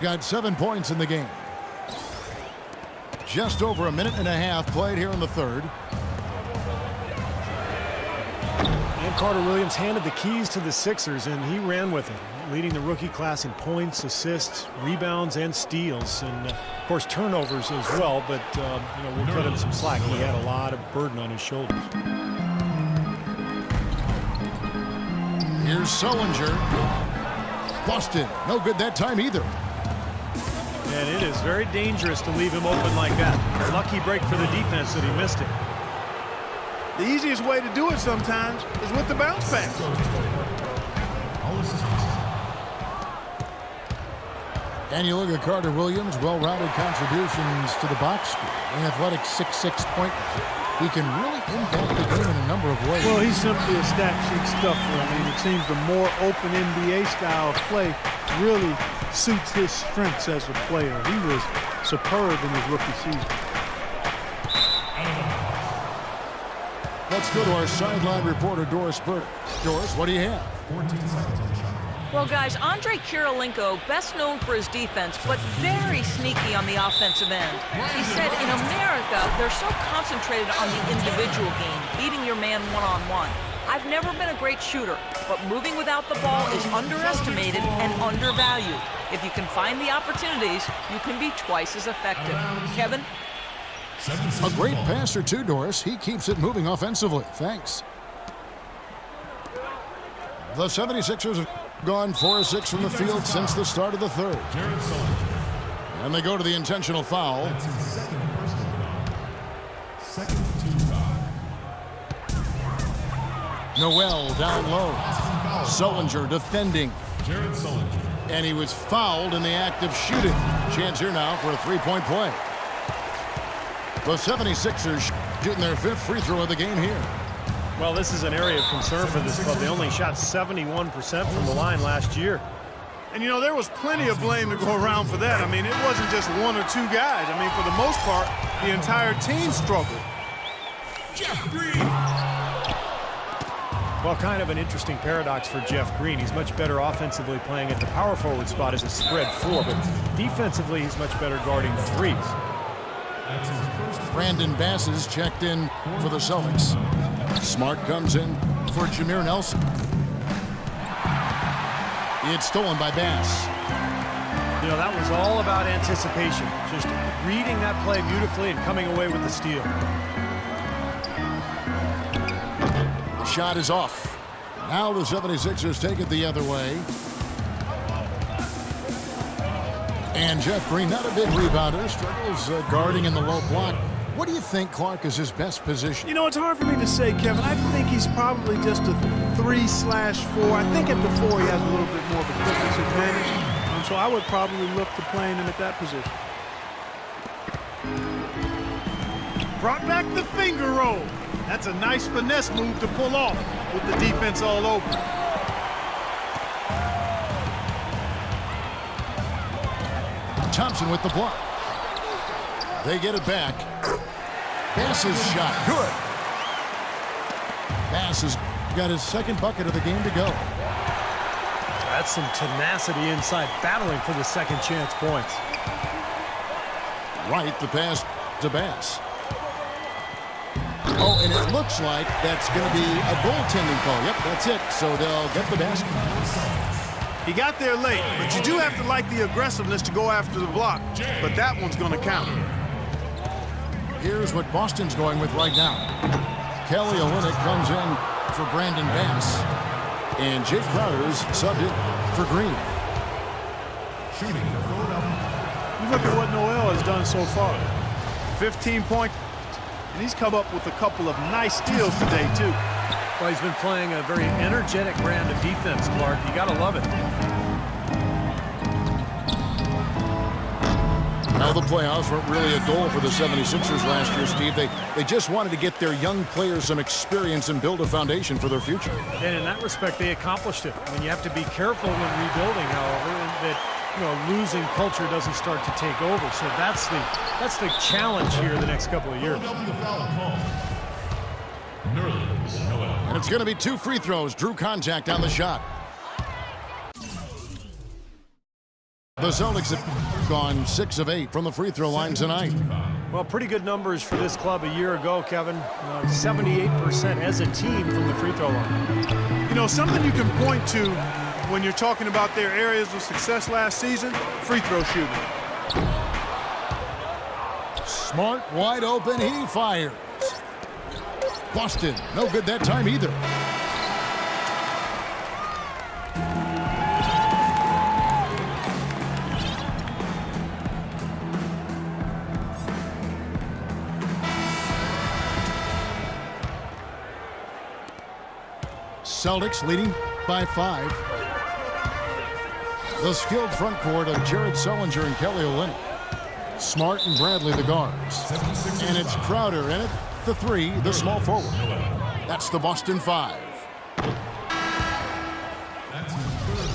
got 7 points in the game. Just over a minute and a half played here in the third. And Carter Williams handed the keys to the Sixers, and he ran with it, leading the rookie class in points, assists, rebounds, and steals, and of course turnovers as well. But we'll cut him some slack. He had a lot of burden on his shoulders. Here's Sullinger. Busted. No good that time either. And it is very dangerous to leave him open like that. Lucky break for the defense that he missed it. The easiest way to do it sometimes is with the bounce pass. And you look at Carter Williams, well-rounded contributions to the box score. An athletic 6'6" point guard. He can really impact the game in a number of ways. Well, he's simply a stat sheet stuffer. I mean, it seems the more open NBA style of play really suits his strengths as a player. He was superb in his rookie season. Let's go to our sideline reporter, Doris Burke. Doris, what do you have? 14 seconds on the shot. Well, guys, Andrei Kirilenko, best known for his defense, but very sneaky on the offensive end. He said in America, they're so concentrated on the individual game, beating your man one-on-one. I've never been a great shooter, but moving without the ball is underestimated and undervalued. If you can find the opportunities, you can be twice as effective. Kevin? A great passer, too, Doris. He keeps it moving offensively. Thanks. The 76ers have gone 4 of 6 from the field since the start of the third. And they go to the intentional foul. Noel down low. Sullinger defending. And he was fouled in the act of shooting. Chance here now for a three-point play. The 76ers shooting their 5th free throw of the game here. Well, this is an area of concern for this club. They only shot 71% from the line last year. And, you know, there was plenty of blame to go around for that. I mean, it wasn't just 1 or 2 guys. I mean, for the most part, the entire team struggled. Jeff Green. Well, kind of an interesting paradox for Jeff Green. He's much better offensively playing at the power forward spot as a spread 4, but defensively he's much better guarding threes. Brandon Bass is checked in for the Celtics. Smart comes in for Jameer Nelson. It's stolen by Bass. You know, that was all about anticipation. Just reading that play beautifully and coming away with the steal. The shot is off. Now the 76ers take it the other way. And Jeff Green, not a big rebounder, struggles guarding in the low block. What do you think, Clark, is his best position? You know, it's hard for me to say, Kevin. I think he's probably just a 3/4. I think at the 4 he has a little bit more of a quickness advantage. And so I would probably look to playing him at that position. Brought back the finger roll. That's a nice finesse move to pull off with the defense all over. Thompson with the block. They get it back. Bass's shot. Good. Bass has got his 2nd bucket of the game to go. That's some tenacity inside, battling for the second chance points. Right, the pass to Bass. Oh, and it looks like that's going to be a goaltending call. Yep, that's it. So they'll get the basket. He got there late, but you do have to like the aggressiveness to go after the block. But that one's going to count. Here's what Boston's going with right now. Kelly Olynyk comes in for Brandon Bass. And Jake Crowder's subbed in for Green. Shooting for Philadelphia. You look at what Noel has done so far. 15 points. And he's come up with a couple of nice steals today, too. Well, he's been playing a very energetic brand of defense, Clark. You got to love it. Now the playoffs weren't really a goal for the 76ers last year, Steve. They just wanted to get their young players some experience and build a foundation for their future. And in that respect, they accomplished it. I mean, you have to be careful when rebuilding, however, that losing culture doesn't start to take over. So that's the challenge here the next couple of years. And it's going to be 2 free throws. Drew contact on the shot. The Celtics have gone 6 of 8 from the free throw line tonight. Well, pretty good numbers for this club a year ago, Kevin. 78% as a team from the free throw line. You know, something you can point to when you're talking about their areas of success last season, free throw shooting. Smart, wide open, he fires. Boston, no good that time either. Celtics leading by 5. The skilled front court of Jared Sullinger and Kelly Olynyk. Smart and Bradley the guards. And it's Crowder in it, the 3, the small forward. That's the Boston 5.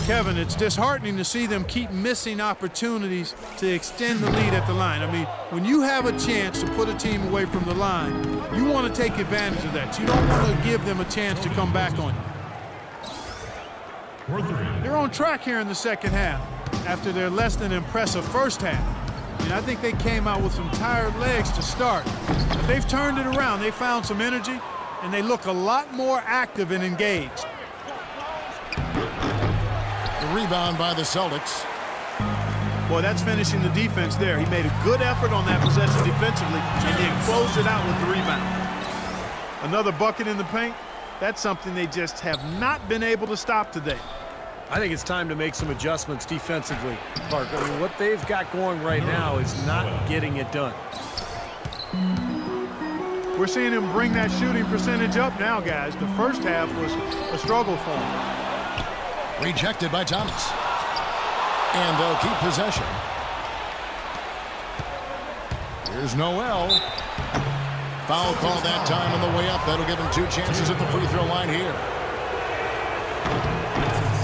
Kevin, it's disheartening to see them keep missing opportunities to extend the lead at the line. I mean, when you have a chance to put a team away from the line, you want to take advantage of that. You don't want to give them a chance to come back on you. They're on track here in the second half after their less than impressive first half. I mean, I think they came out with some tired legs to start, but they've turned it around. They found some energy, and they look a lot more active and engaged. The rebound by the Celtics. Boy, that's finishing the defense there. He made a good effort on that possession defensively and then closed it out with the rebound. Another bucket in the paint. That's something they just have not been able to stop today. I think it's time to make some adjustments defensively, Clark. I mean, what they've got going right now is not getting it done. We're seeing him bring that shooting percentage up now, guys. The first half was a struggle for him. Rejected by Thomas. And they'll keep possession. Here's Noel. Foul call that time on the way up. That'll give him 2 chances at the free throw line here.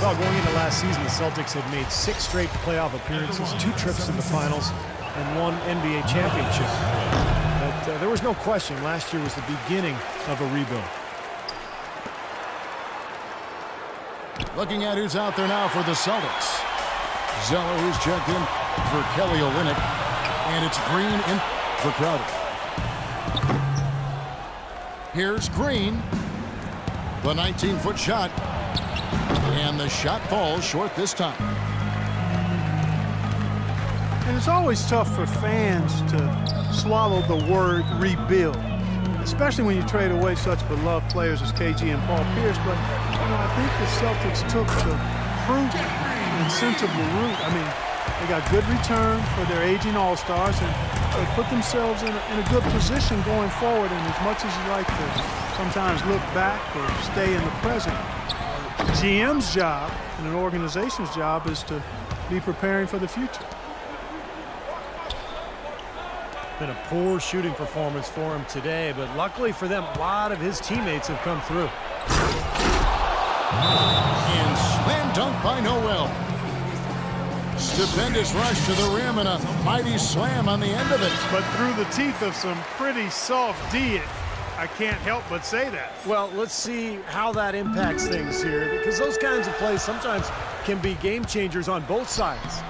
Well, going into last season, the Celtics had made 6 straight playoff appearances, 2 trips to the finals, and 1 NBA championship. But there was no question last year was the beginning of a rebuild. Looking at who's out there now for the Celtics. Zeller, who's checked in for Kelly Olynyk. And it's Green in for Crowder. Here's Green. The 19-foot shot. And the shot falls short this time. And it's always tough for fans to swallow the word rebuild, especially when you trade away such beloved players as KG and Paul Pierce. But, you know, I think the Celtics took the prudent and sensible route. I mean, they got good return for their aging All-Stars, and they put themselves in a good position going forward. And as much as you like to sometimes look back or stay in the present, GM's job and an organization's job is to be preparing for the future. Been a poor shooting performance for him today, but luckily for them, a lot of his teammates have come through. And slam dunk by Noel. Stupendous rush to the rim and a mighty slam on the end of it. But through the teeth of some pretty soft D, I can't help but say that. Well, let's see how that impacts things here, because those kinds of plays sometimes can be game changers on both sides.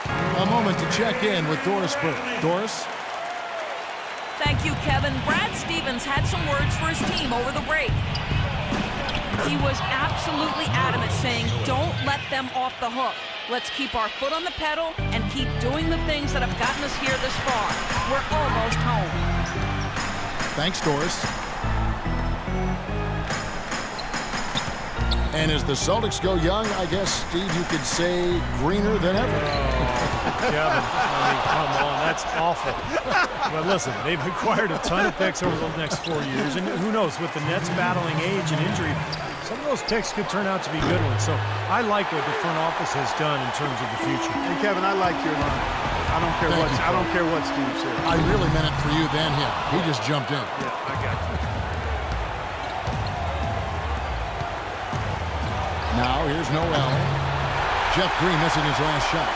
A moment to check in with Doris Burke. Doris? Thank you, Kevin. Brad Stevens had some words for his team over the break. He was absolutely adamant, saying, don't let them off the hook. Let's keep our foot on the pedal and keep doing the things that have gotten us here this far. We're almost home. Thanks, Doris. And as the Celtics go young, I guess, Steve, you could say greener than ever. Kevin, I mean, come on, that's awful. But listen, they've acquired a ton of picks over the next 4 years, and who knows, with the Nets battling age and injury, some of those picks could turn out to be good ones. So I like what the front office has done in terms of the future. And Kevin, I like your line. I don't care what Steve said. I really meant it for you than him. He just jumped in. Yeah, I got you. Now here's Noel. Jeff Green missing his last shot.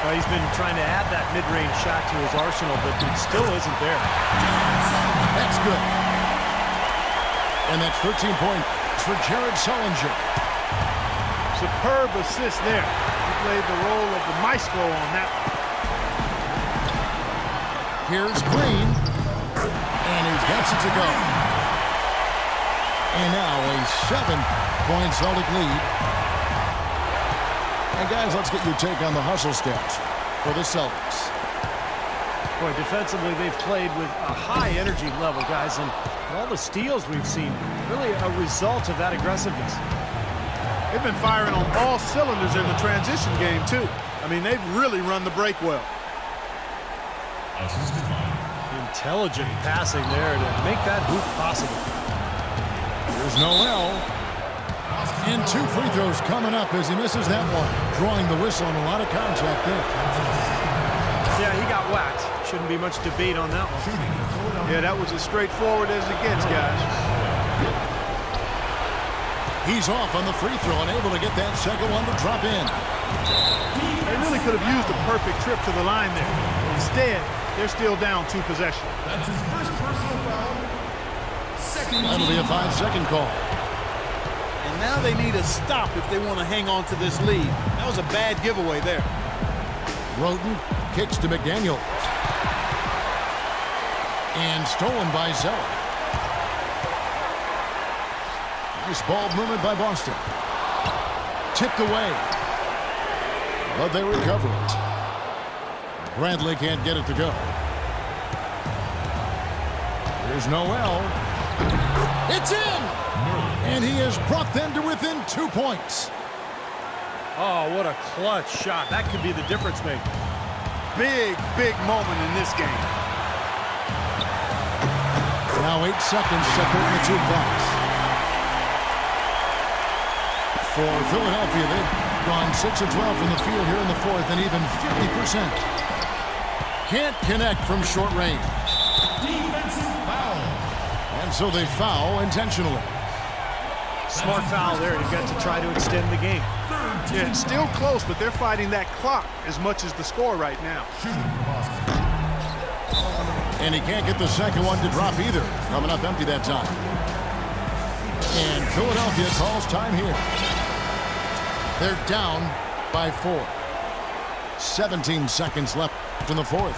Well, he's been trying to add that mid-range shot to his arsenal, but it still isn't there. That's good. And that's 13 points for Jared Sullinger. Superb assist there. played the role of the maestro on that one. Here's Green, and he gets it to go. And now a 7-point Celtic lead. And guys, let's get your take on the hustle stats for the Celtics. Boy, defensively, they've played with a high energy level, guys, and all the steals we've seen, really a result of that aggressiveness. They've been firing on all cylinders in the transition game, too. I mean, they've really run the break well. Intelligent passing there to make that hoop possible. Here's Noel. And 2 free throws coming up as he misses that one. Drawing the whistle on a lot of contact there. Yeah, he got whacked. Shouldn't be much debate on that one. Yeah, that was as straightforward as it gets, guys. He's off on the free throw and able to get that second one to drop in. They really could have used a perfect trip to the line there. Instead, they're still down 2 possessions. That's his first personal foul. That'll be a 5-second call. And now they need a stop if they want to hang on to this lead. That was a bad giveaway there. Roten kicks to McDaniel. And stolen by Zeller. Nice ball movement by Boston. Tipped away. But they recover it. Bradley can't get it to go. Here's Noel. It's in! And he has brought them to within 2 points. Oh, what a clutch shot. That could be the difference maker. Big, big moment in this game. Now 8 seconds separating the 2 clocks. For Philadelphia, they've gone 6 of 12 from the field here in the 4th and even 50%. Can't connect from short range. Defensive foul. And so they foul intentionally. Smart foul there. You've got to try to extend the game. Yeah, it's still close, but they're fighting that clock as much as the score right now. And he can't get the second one to drop either. Coming up empty that time. And Philadelphia calls time here. They're down by 4. 17 seconds left in the 4th.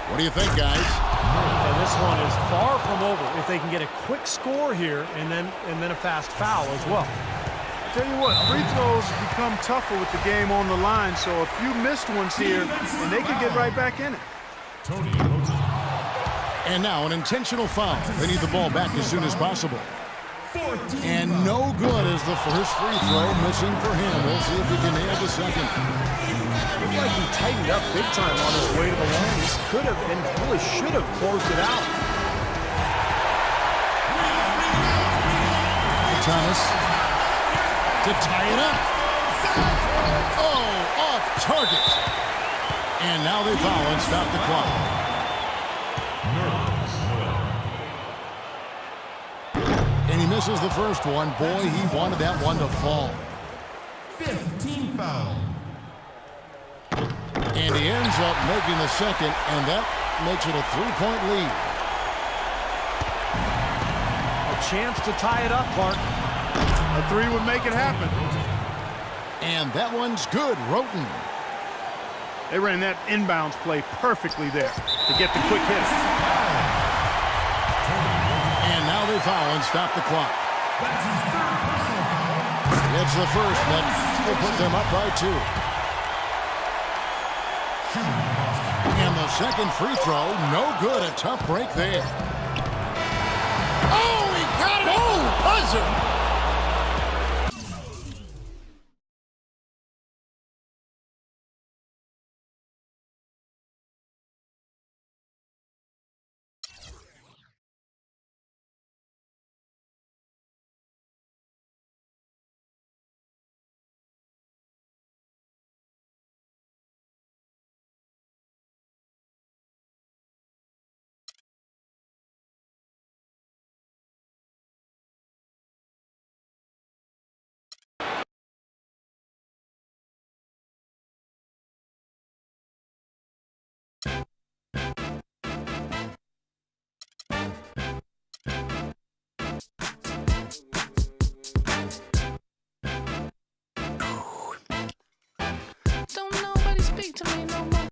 What do you think, guys? And this one is far from over if they can get a quick score here and then a fast foul as well. Tell you what, free throws become tougher with the game on the line, so a few missed ones here, and they could get right back in it. And now an intentional foul. They need the ball back as soon as possible. And no good as the first free throw missing for him. We'll see if he can nail the second. Looked like he tightened up big time on his way to the line. He could have and really should have closed it out. Thomas to tie it up. Oh, off target. And now they foul and stop the clock. And he misses the first one. Boy, he wanted that one to fall. 15 foul. And he ends up making the second, and that makes it a 3-point lead. A chance to tie it up, Clark. A 3 would make it happen. And that one's good. Roten. They ran that inbounds play perfectly there to get the quick hit. And now they foul and stop the clock. That's his third personal foul. It's the first that will put them up by 2. And the second free throw, no good. A tough break there. Oh, he got it! Oh, buzzer! speak to me now.